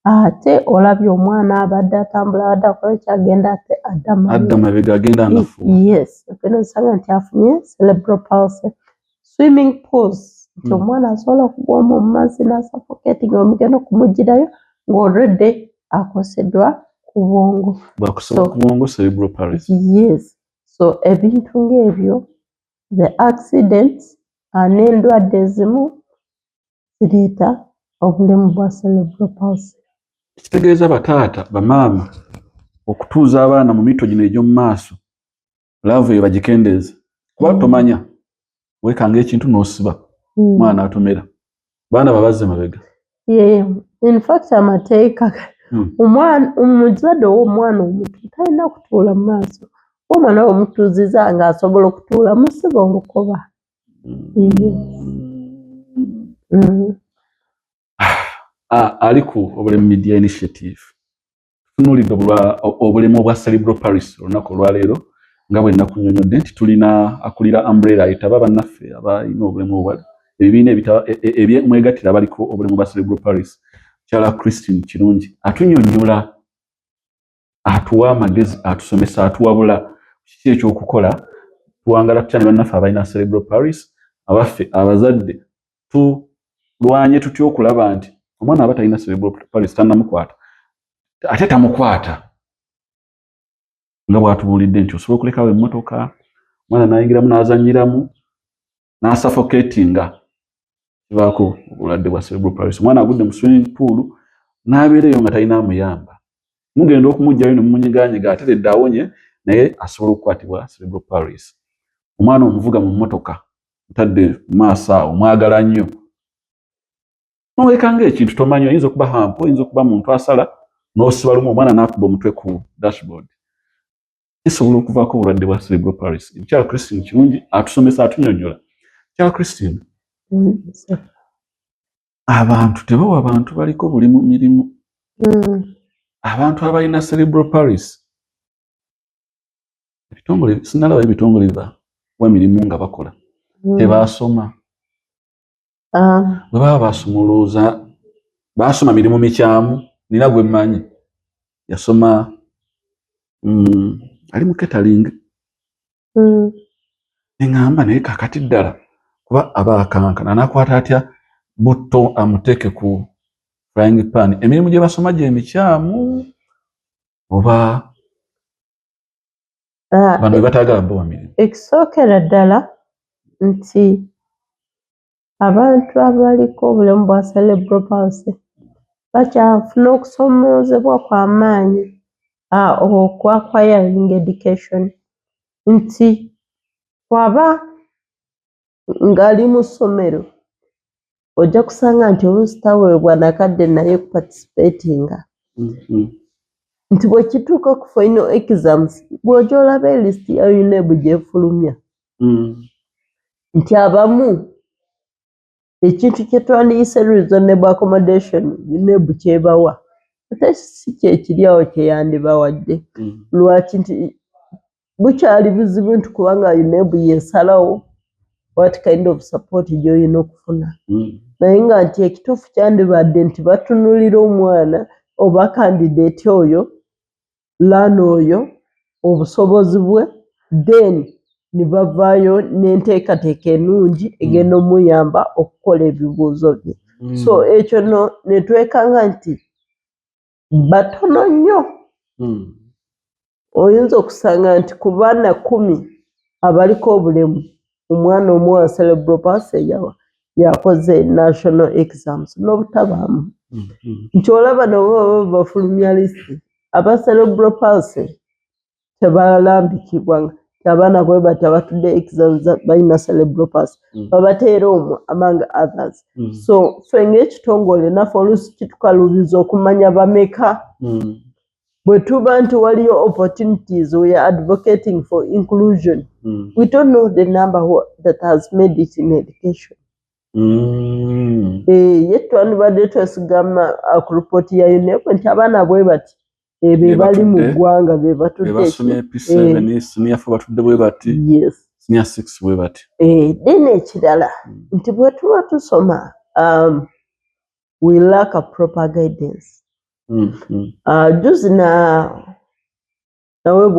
ate olabye omwana abadde atambula, abadde akola kyagenda ate adda mabega agenda anafuwa. Yes, ogenda osanga nti afunye cerebral palsy. Swimming pools, nti omwana asobola okugwamu mu mazzi n'asuffocating, omugenda okumugirayo ng'already akoseddwa ku bwongo. Bwakoseddwa ku bwongo, cerebral palsy. Yes. So ebintu ng'ebyo, the accidents n'endwadde ezimu zireeta obulemu bwa cerebral palsy. Kitegeeza bataata, bamaama okutuuza abaana mu mito gino egy'omu maaso, laavu eyo bagikendeeze. Kuba tomanya, weekanga ekintu n'osiba, omwana atomera. Baana babazze mabega. In fact amateeka omuzadde ow'omwana omuto talina kutuula mu maaso. Omwana omutuuziza nga asobola okutuula, musiba olukoba. Ali ku obulemu media initiative tunuulidde obulemu obwa cerebral palsy olunaku olwaleero nga bwe nakunnyonnyodde nti tulina akulira umbrella ayitaba bannaffe abalina obulemu obwali ebibiina ebyemwegattira abaliko obulemu bwa cerebral palsy. Mukyala Christine Kirungi atunnyonnyola, atuwa amagezi, atusomesa, atuwabula kiki ekyokukola tuwangala tutya ne bannaffe abalina cerebral palsy. Abaffe abazadde tulwanye tutya okulaba nti omwana aba talina cerebral palsy tannamukwata ate tamukwata nga bw'atubuulidde nti osobola okulekawo emmotoka omwana n'ayingiramu n'azannyiramu n'asuffocatinga, kivaako obulwadde bwa cerebral palsy. Omwana agudde mu swimming pool n'abeereyo nga talina amuyamba, mugenda okumuggyayo ne mumunyigaanyiga ateredde awonye naye asobola okukwatibwa cerebral palsy. Omwana omuvuga mu mmotoka mutadde mu maaso awo, mwagala nnyo, n'oweekanga ekintu tomanyi, oyinza okuba hampo, oyinza okuba muntu asala n'osiba lumu omwana n'akuba omutwe ku dashboard. Kisobola okuvaako obulwadde bwa cerebral palsy. Mukyala Christine Kirungi atusomesa, atunnyonnyola. Mukyala Christine, abantu tebawa bantu baliko buli mu mirimu. Abantu abalina cerebral palsy, ebitongole sinalabayo ebitongole bibawa mirimu nga bakola, tebaasoma. Bwe baba basoma olowooza baasoma mirimu mikyamu. Nina gwe mmanyi yasoma ali mu catering. Neŋŋamba naye kaakati ddala kuba aba akankana n'akwata atya butto amuteeke ku frying pan. Emirimu gye basoma gye mikyamu oba bano be bataagala bo mirimu? Ekisookera ddala nti abantu abaliko obulemu bwa cerebral palsy bakyafuna okusomoozebwa kw'amaanyi acquiring education, nti bw'aba ng'ali mu ssomero ojja kusanga nti oluusi taweebwa nakadde naye participatinga. nti bwe kituuka ku final exams bw'ojja olaba list ya UNEB gyefulumya nti abamu ekintu kye twandiyise reasonable accommodation UNEB kyebawa ate si kyekiri awo kyeyandibawadde lwaki nti bukyali buzibu nti kubanga UNEB yesalawo what kind of support gy'olina okufuna naye nga nti ekituufu kyandibadde nti batunulira omwana oba candidate oyo laana oyo obusobozi bwe then ne bavaayo n'enteekateeka ennungi egenda omuyamba okukola ebibuuzo bye so ekyo ne twekanga nti batono nnyo oyinza okusanga nti ku baana 10 abaliko obulemu omwana omu wa cerebral palsy yakoze national exams n'obutabaamu nti olaba nabo baba bafulumya lisiti aba cerebral palsy tebalambikibwa nti abaana bwe bati abatudde exams balina cerebral palsy babateera omwo among others so ffe ng'ekitongole naffe oluusi kitukaluubiza okumanya bameka bwe tuba nti waliyo opportunities we are advocating for inclusion we don't know the number that has made it in education ye twandibadde twesigama ku ripooti ya UNEP nti abaana bwe bati be bali mu ggwanga be batudde then ekirala nti bwe tuba tusoma we lack a proper guidance juzi naweebwa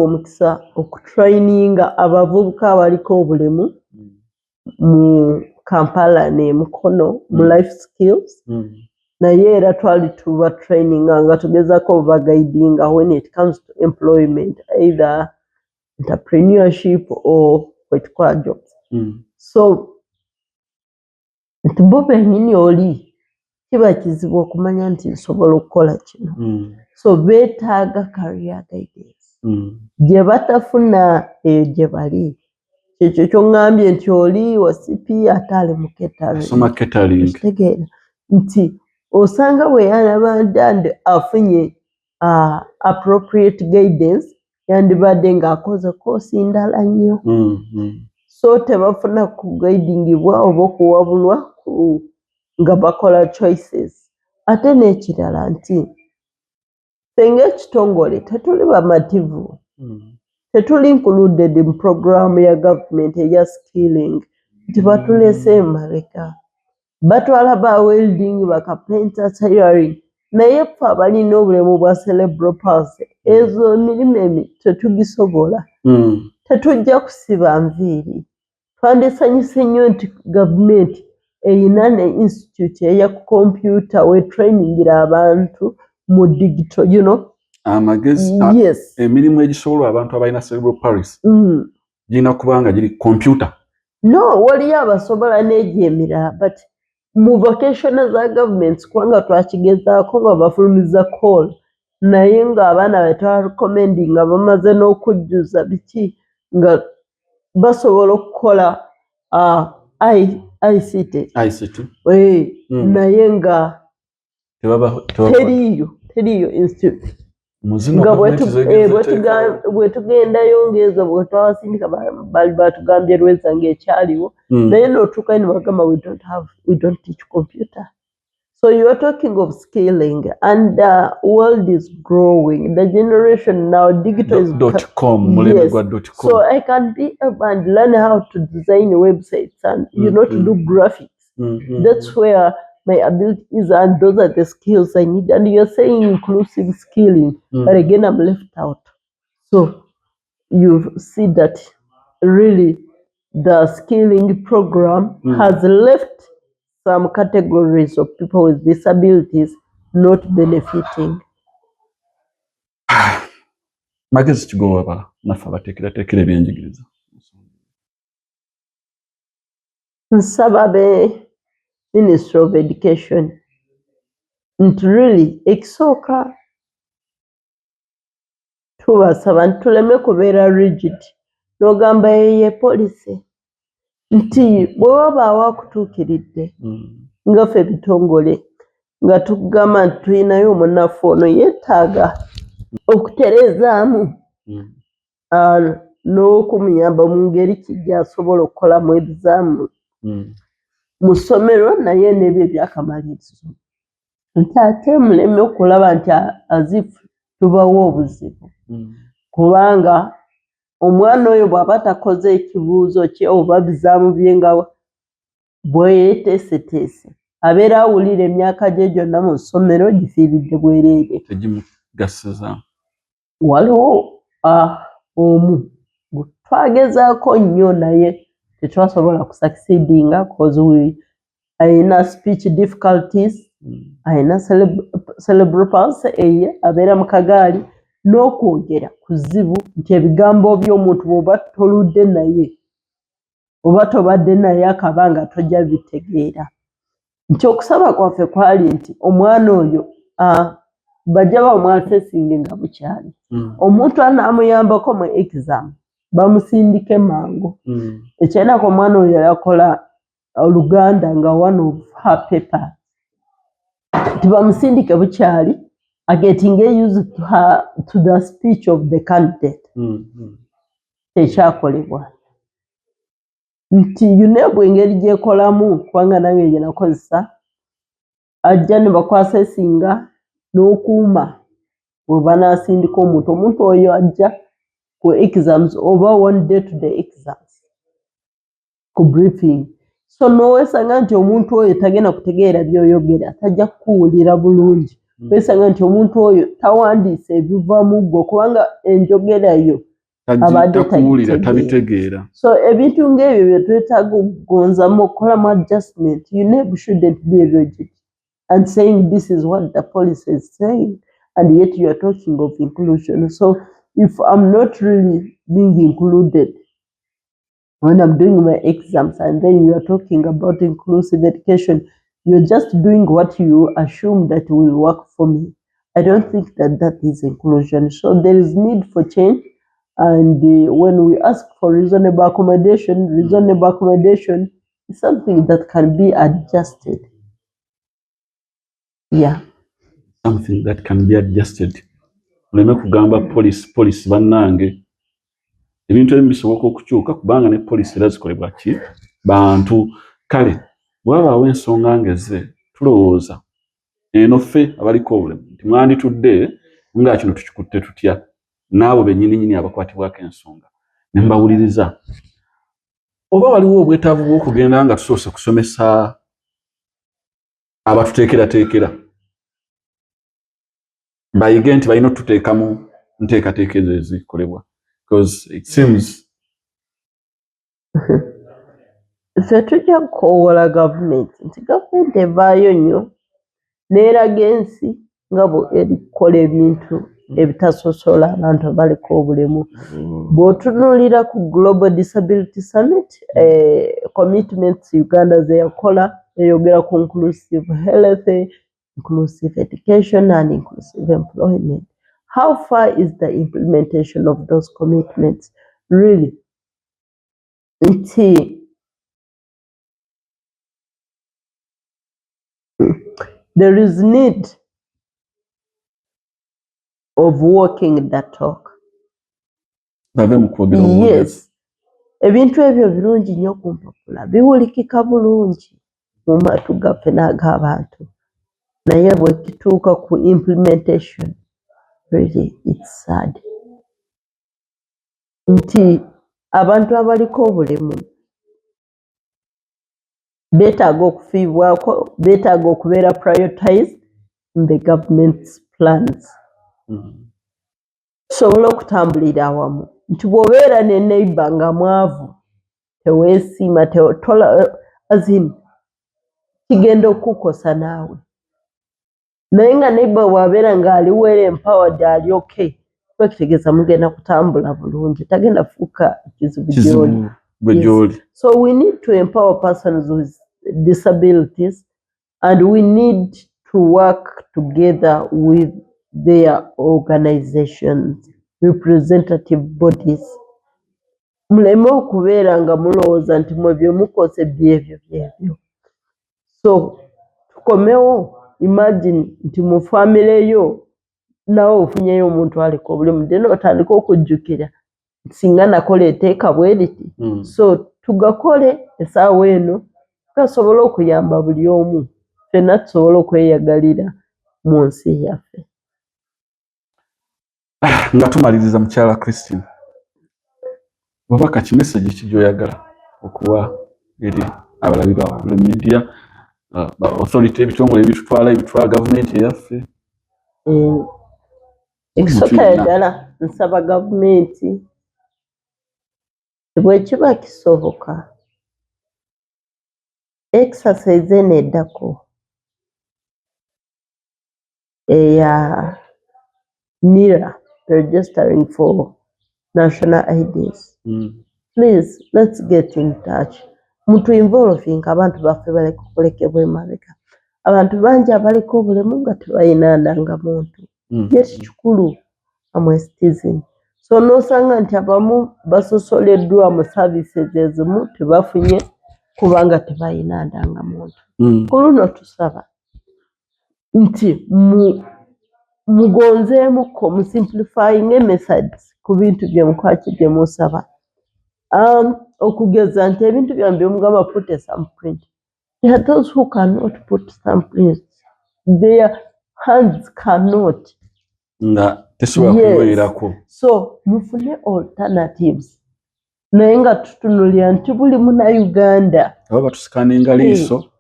omukisa okutraininga abavubuka abaliko obulemu mu Kampala ne Mukono mu life skills naye era twali tuba traininga nga tugezako obubagaidinga when it comes to employment either entrepreneurship or kwetikola jobs so nti bo bennyini oli kiba kizibu okumanya nti nsobola okukola kino so beetaaga career guidance gye batafuna eyo gye bali kyekyo kyoŋŋambye nti oli wa CP ate ali mu catering kitegeera nti osanga bwe yanabadde afunye appropriate guidance yandibadde ng'akoze koosi ndala nnyo so tebafuna kugaidingibwa oba okuwabulwa nga bakola choices ate n'ekirala nti ffe ng'ekitongole tetuli bamativu tetuli included mu programu ya government eya skilling nti batulese emabega batwala ba welding bakapenta tailoring naye ffe abalina obulemu bwa cerebral palsy ezo emirimu tetugisobola tetujja kusiba nviiri twandisanyuse nnyo nti gavumenti eyina ne institute eya computer we trainingira abantu mu digital amagezi emirimu egisobola abantu abalina cerebral palsy girina kubanga giri computer no waliyo abasobola n'egyo emirala but mu vocational za governments kubanga twakigezaako nga bafulumiza call naye ng'abaana betwarecommending nga bamaze n'okujjuza biki nga basobola okukola ICT naye nga teriyo institute nga bwe tugendayo ng'ezo bwe twabasindika bali batugambye Lweza ng'ekyaliwo naye n'otuukayo ne bagamba we don't teach computer so you are talking of skilling and the world is growing the generation now digital is .com so I can be able and learn how to design websites and to do graphics that's where my ability is and those are the skills I need and you're saying inclusive skilling but again I'm left out so you see that really the skilling program has left some categories of people with disabilities not benefiting. Magezi kigoba naffe abateekerateekera ebyenjigiriza nsaba be Ministry of Education nti really ekisooka tubasaba nti tuleme kubeera rigid n'ogamba ye policy nti bwe wabaawo akutuukiridde nga ffe ebitongole nga tugamba nti tulinayo omunafu ono yeetaaga okuterezaamu n'okumuyamba mu ngeri kijja asobola okukolamu ebizaamu mu ssomero naye n'ebyo byakamalirizo nti ate muleme okulaba nti azifu tubawo obuzibu kubanga omwana oyo bw'aba takoze ekibuuzo kye oba bizaamu bye nga bweyeeteeseteese abeera awulira emyaka gye gyonna mu ssomero gifiiridde bwereere tegimugasiza. Waliwo omu twagezaako nnyo naye tetwasobola kusucceedinga cause ayina speech difficulties ayina cerebral palsy eye abeera mu kagaali n'okwogera kuzibu nti ebigambo by'omuntu bw'oba toludde naye oba tobadde naye akabanga tojja bitegeera nti okusaba kwaffe kwali nti omwana oyo bajja bamwasesinge nga bukyali omuntu anaamuyambako mu exam bamusindike mangu ekyenako omwana oyo yakola Uganda nga one of her paper tibamusindike bukyali getting used to the speech of the candidate tekyakolebwa nti UNEB engeri gyekolamu kubanga nange gye nakozesa ajja ne bakwasesinga n'okuuma bwe banaasindika omuntu oyo ajja ku exams oba one day to the exams ku briefing so n'owesanga nti omuntu oyo tagenda kutegeera by'oyogera tajja kukuwulira bulungi wesanga nti omuntu oyo tawandiise ebiva mu ggwe kubanga enjogera yo abadde tabitegeera so ebintu ng'ebyo bye twetaaga okugonzamu okukolamu adjustment UNEB shouldn't be rigid and saying this is what the policy is saying and yet you are talking of inclusion. So if I'm not really being included when I'm doing my exams and then you are talking about inclusive education, you're just doing what you assume that will work for me. I don't think that that is inclusion. So there is need for change. And when we ask for reasonable accommodation is something that can be adjusted. Yeah. Something that can be adjusted. Muleme kugamba police bannange ebintu ebimu bisoboka okukyuka kubanga ne police era zikolebwa ki bantu kale bw'abaawo ensonga ngeze tulowooza eno ffe abaliko obulemu nti mwanditudde nga kino tukikutte tutya n'abo bennyininyini abakwatibwako ensonga ne mbawuliriza oba waliwo obwetaavu bw'okugenda nga tusoose kusomesa abatuteekerateekera bayige nti balina otuteekamu nteekateeka ezo ezikolebwa because it seems ffe tujja kukoowoola gavumenti nti gavumenti evaayo nnyo n'eraga ensi nga erikola ebintu ebitasosola abantu abaliko obulemu bw'otunuulira ku Global Disability Summit commitments Uganda ze yakola eyogera ku inclusive health, inclusive education and inclusive employment. How far is the implementation of those commitments? Really? There is need of walking the talk. Yes. Ebintu ebyo birungi nnyo ku mpapula biwulikika bulungi mu matu gaffe n'ag'abantu naye bwe kituuka ku implementation really it's sad nti abantu abaliko obulemu beetaaga okufiibwako beetaaga okubeera prioritized in the government's plans tusobole okutambulira awamu nti bw'obeera ne neighbor nga mwavu teweesiima kigenda okukosa naawe naye nga neighbor bw'abeera ng'aliwo era empowered ali okay kitegeeza mugenda kutambula bulungi tagenda fuuka kizibu gy'oli. So we need to empower persons with disabilities and we need to work together with their organizations, representative bodies. Muleme okubeera nga mulowooza nti mwe bye mukoze byebyo. So tukomewo imagine nti mu family yo nawe ofunyeyo omuntu aliko obulemu then otandika okujjukira singa nakola etteeka bwe riti so tugakole essaawa eno gasobole okuyamba buli omu ffenna tusobole okweyagalira mu nsi yaffe. Nga tumaliriza mukyala Christine, obubaka ki message ki gy'oyagala okuwa eri abalabi ba media authority ebitongole ebitwala gavumenti eyaffe? Ekisooka ddala nsaba gavumenti bwe kiba kisoboka exercise neddako eya NIRA, registering for national IDs. Please, let's get in touch. Mutu involving abantu baffe baleka okulekebwa emabega. Abantu bangi abaliko obulemu nga tebalina ndangamuntu. Yes, kikulu amwe citizen. So nosanga nti abamu basosoleddwa mu services ezimu tebafunye kubanga tebalina ndangamuntu. Ku luno tusaba nti mugonzeemuko mu simplifying methods ku bintu bye mukwaki bye musaba. Okugeza nti ebintu byambi omugamba put a thumbprint. There are those who cannot put thumbprints. Their hands cannot. Yes. So mufune alternatives. Naye nga tutunulira nti buli Munnayuganda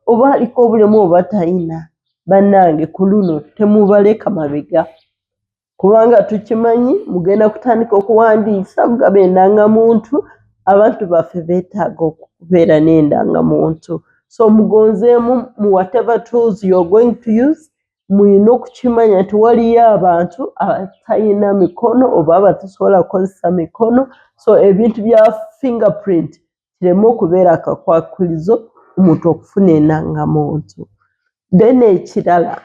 oba aliko obulemu oba talina bannange ku luno temubaleka mabega. Kubanga tukimanyi mugenda kutandika okuwandiisa kugaba endangamuntu, abantu baffe beetaaga okubeera n'endangamuntu. So mugonzeemu mu whatever tools you're going to use, muyina okukimanya nti waliyo abantu abatalina mikono oba abatasobola kukozesa mikono, so ebintu bya fingerprint kireme okubeera akakwakulizo omuntu okufuna endangamuntu. Then ekirala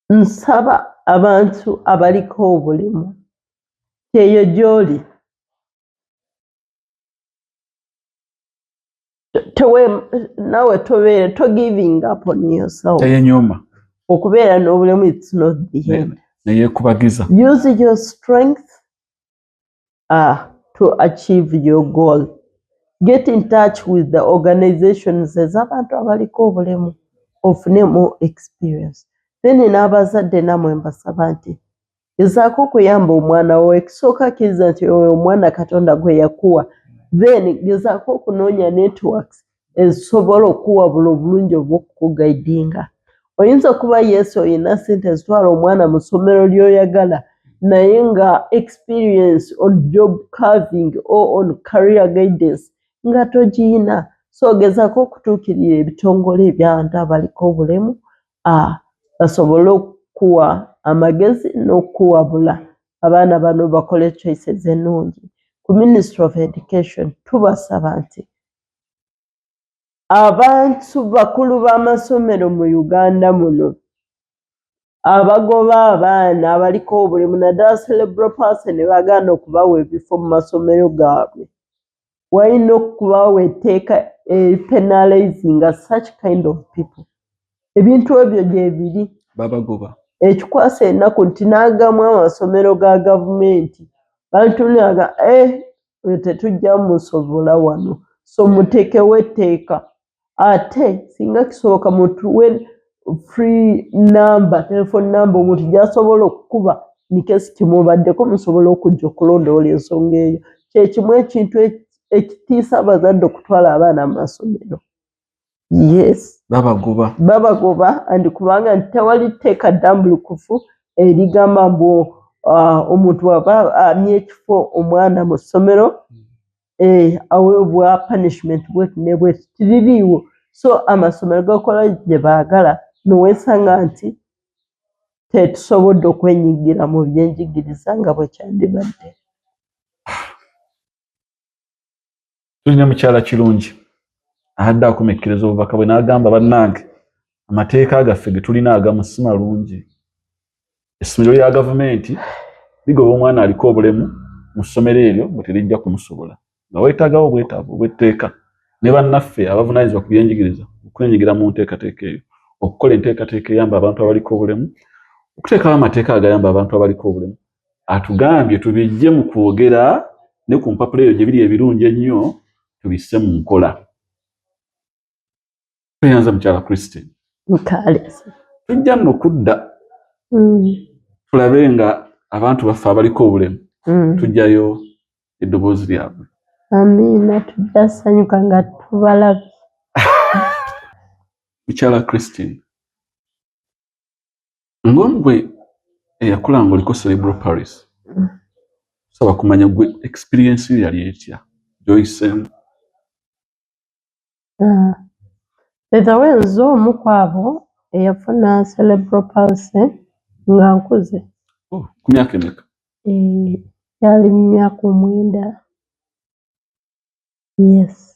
nsaba abantu abaliko obulemu eyo gy'oli nawe tobeere to giving up on yourself. Okubeera n'obulemu it's not the end. Use your strength to achieve your goal. Get in touch with the organizations ez'abantu abaliko obulemu ofune more experience. Then n'abazadde namwe mbasaba nti gezaako okuyamba omwana wo, ekisooka kiriza nti oyo omwana Katonda gwe yakuwa, then gezaako okunoonya networks ezisobola okuwabula obulungi obw'okukugaidinga. Oyinza okuba Yesu oyina ssente ezitwala omwana mu ssomero ly'oyagala naye nga experience on job carving or on career guidance nga togiyina. So gezaako okutuukirira ebitongole eby'abantu abaliko obulemu basobole okukuwa amagezi n'okuwabula abaana bano bakole choices ennungi. Ku Ministry of Education tubasaba nti abantu bakulu b'amasomero mu Uganda muno abagoba abaana abaliko obulemu naddala cerebral palsy ne bagaana okubawa ebifo mu masomero gaabwe, walina okubawa etteeka penalizing such kind of people. Ebintu ebyo gye biri babagoba. Ekikwasa ennaku nti n'agamu amasomero ga gavumenti bantunaga tetujja musobola wano, so muteekewo etteeka. Ate singa kisoboka mutuwe free number, telephone number omuntu gy'asobola okukuba nikesi kimubaddeko musobola okujja okulondoola ensonga eyo. Kyekimu ekintu ekitiisa abazadde okutwala abaana mu masomero. Yes. Babagoba andi kubanga nti tewali tteeka ddambulukufu erigamba mbu omuntu aba amye ekifo omwana mu ssomero aweebwa punishment bweti ne bweti tiririiwo. So amasomero gakola gye baagala noweesanga nti tetusobodde okwenyigira mu byenjigiriza nga bwe kyandibadde. Tulina mukyala Kirungi adde akumekereza obubaka bwe n'agamba bannange amateeka gaffe ge tulina agamu si malungi. Essomero lya gavumenti ligoba omwana aliko obulemu mu ssomero eryo bwe terijja kumusobola nga weetaagawo obwetaavu obw'etteeka ne bannaffe abavunaanyizibwa ku byenjigiriza okwenyigira mu nteekateeka eyo. okukola enteekateeka eyamba abantu abaliko obulemu, okuteekawo amateeka agayamba abantu abaliko obulemu. Atugambye tubijje mu kwogera ne ku mpapula eyo gye biri ebirungi ennyo tubisse mu nkola. Tweyanza mukyala Christine. Tujja nno kudda tulabe nga abantu baffe abaliko obulemu tujjayo eddoboozi lyabwe. Amiina, tujja sanyuka nga tubalabye. Mukyala Christine, ng'omugwe eyakula ng'oliko cerebral palsy, saba kumanya gwe experience yo yali etya gy'oyiseemu? Ezawe nze omu ku abo eyafuna cerebral palsy nga nkuze. Ku myaka emeka? Yali mu myaka 9. Yes.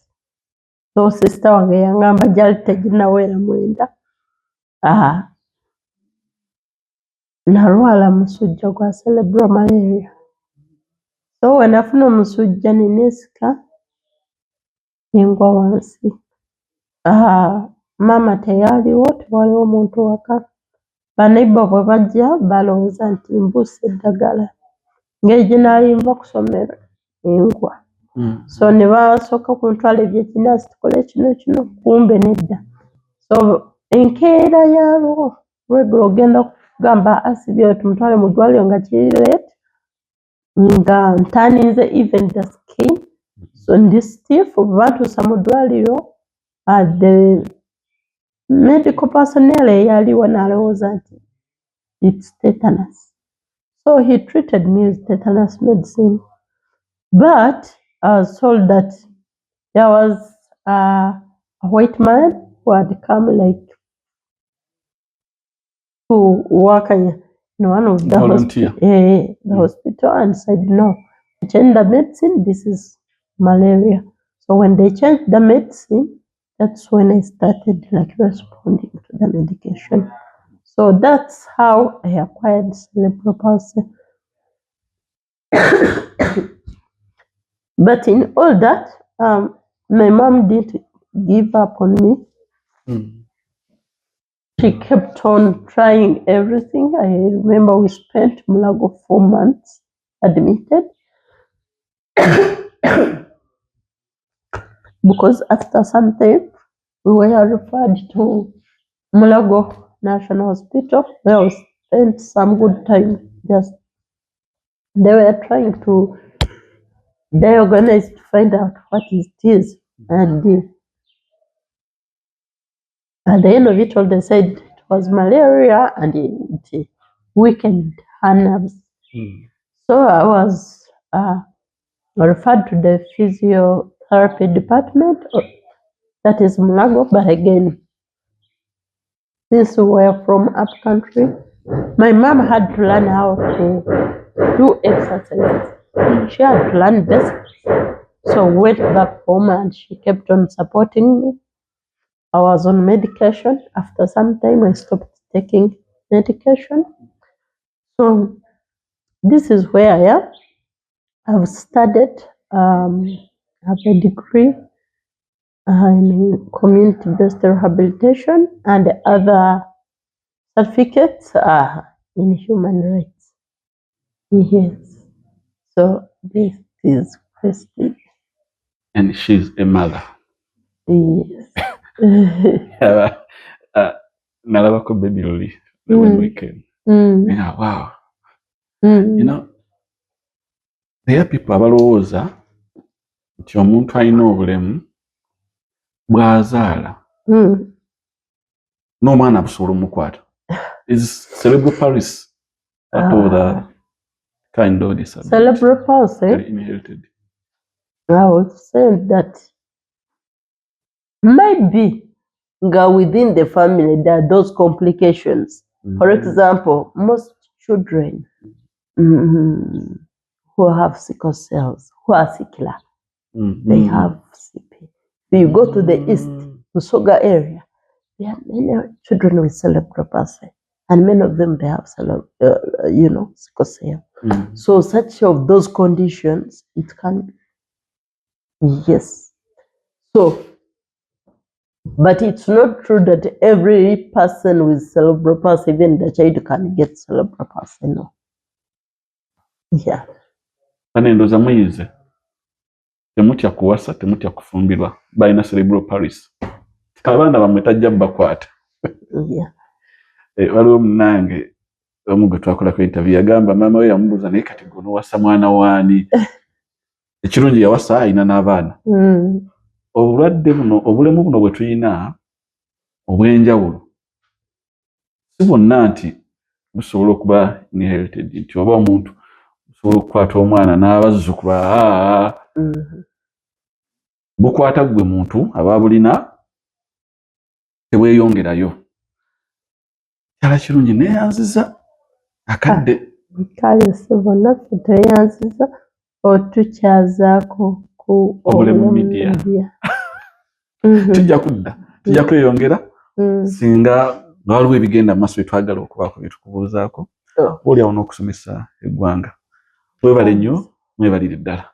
So sister wange yangamba gyali teginawera 9. Nalwala musujja gwa cerebral malaria. So we nafuna omusujja nenesika nengwa wansi. Mama teyaliwo, tewaliwo omuntu waka. Baneiba bwe bajja balowooza nti mbuuse eddagala. Ng'egyo nalimba ku ssomero engwa. So ne basooka kuntwala ebyekinasi tukole kino kumbe nedda. So enkeera yalwo lwegula ogenda kugamba asibye tumutwale mu ddwaliro nga kiri late nga ntaninze even the skin. So ndi stiff batuusa mu ddwaliro the medical personnel eyaliwo n'alowooza nti it's tetanus. So he treated me with tetanus medicine. But I was told that there was a white man who had come like to work in one of the hospital and said, no, change the medicine, this is malaria. So when they changed the medicine, that's when I started like responding to the medication. So that's how I acquired cerebral palsy. But in all that, my mom didn't give up on me. She kept on trying everything. I remember we spent Mulago 4 months admitted. Because after some time, we were referred to Mulago National Hospital, where we spent some good time. They were trying to diagnose to find out what it is. And at the end of it all, they said it was malaria and it weakened her nerves. So I was referred to the physiotherapy department, that is Mulago, but again, since we were from up country, my mom had to learn how to do exercises. She had to learn basics. So we went back home and she kept on supporting me. I was on medication. After some time, I stopped taking medication. So this is where I am. I've studied, have a degree in community-based rehabilitation and other certificates in human rights. Yes. So this is Christine. And she's a mother. Yes. Nalabako baby Loli when we came. Yeah, wow. You know, there are people abalowooza nti omuntu alina obulemu bw'azaala n'omwana busobola omukwata. Is cerebral palsy part of the kind of disability? Cerebral palsy inherited. I would say that maybe within the family there are those complications. For example, most children who have sickle cells, who are sickler, they have CP. So you go to the east, Busoga area, there are many children with cerebral palsy, and many of them they have sickle cell. So such of those conditions, it can be. Yes. So But it's not true that every person with cerebral palsy, even the child, can get cerebral palsy. No. Yeah. Ndoza muyize temutya kuwasa temutya kufumbirwa balina cerebral palsy abaana bamwe tajja bakwata. Yeah. Waliwo munange omu gwe twakolako interview yagamba maama we yamubuuza naye kati gwe nowasa mwana waani ekirungi yawasa ayina n'abaana. Obulwadde buno obulemu buno bwe tuyina obw'enjawulo si bwonna nti busobola okuba inherited nti oba omuntu busobola okukwata omwana n'abazzukulu bukwata gwe muntu aba bulina tebweyongerayo. Kyala kirungi neeyanziza akadde kale si bonna ffe tweyanziza otukyazaako ku obulemu media. Tujja kudda tujja kweyongera singa nga waliwo ebigenda mu maaso byetwagala okubaako byetukubuuzaako olyawo n'okusomesa eggwanga. Mwebale nnyo mwebalire ddala.